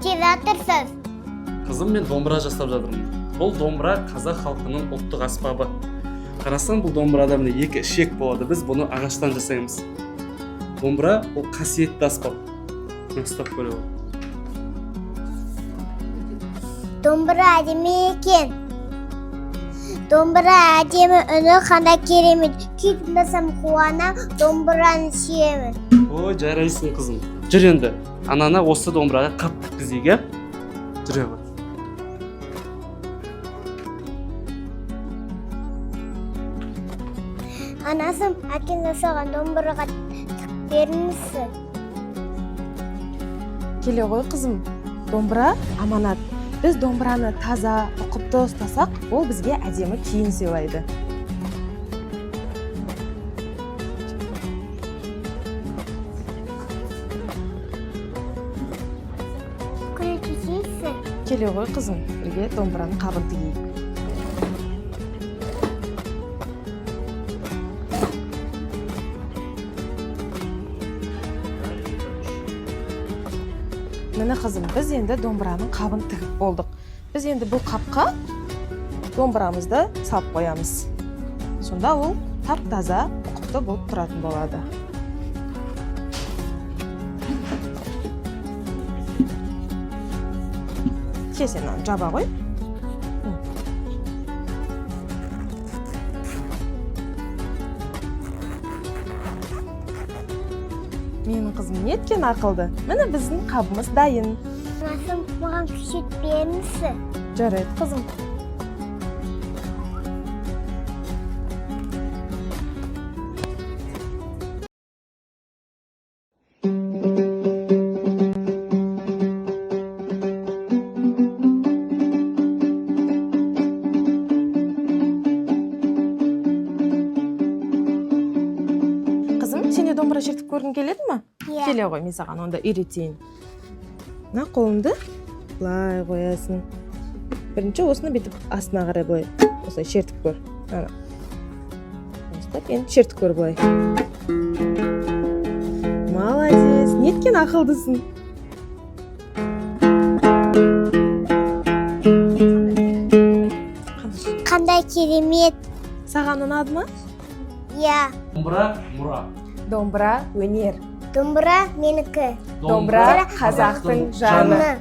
істеп жатырсыз? Қызым, мен домбыра жасап жатырмын. Бұл домбыра қазақ халқының ұлттық аспабы. Қарасаң, бұл домбырада міне екі ішек болады. Біз бұны ағаштан жасаймыз. Домбыра ол қасиетті аспап. Ұстап көре ол. Домбыра әдемі екен. Домбыра әдемі, үні қандай керемет. Күй тыңдасам қуанам, домбыраны сүйемін. Ой, жарайсың қызым. Жүр енді. Анана осы домбыраға қап тіккізейік, ә? Жүре ғой. Анасым, әкең жасаған домбыраға тік беріңізсің. Келе ғой қызым, домбыра аманат. Біз домбыраны таза, ұқыпты ұстасақ, ол бізге әдемі кейін сыйлайды. Көмектесесің? Келе ғой қызым, бірге домбыраның қабын тігейік. Міне қызым, біз енді домбыраның қабын тігіп болдық. Біз енді бұл қапқа домбырамызды салып қоямыз. Сонда ол тап-таза, ұқыпты болып тұратын болады. Кесені жаба ғой. Менің қызым неткен ақылды. Міне біздің қабымыз дайын. Анасым, маған күшет беріңізсің? Жарайды қызым. Қызым, сен де домбыра шертіп көргің келеді ме? Иә. Келе ғой, мен саған онда үйретейін. Мына қолыңды былай қоясың. Бірінші осыны бүйтіп астына қарай былай. Осылай шертіп көр. Ана. Ұстап, енді шертіп көр былай. Молодец, неткен ақылдысың. Қандай керемет. Саған ұнады ма? Иә. Домбыра мұра. Домбыра өнер. Домбыра менікі. Домбыра қазақтың жаны.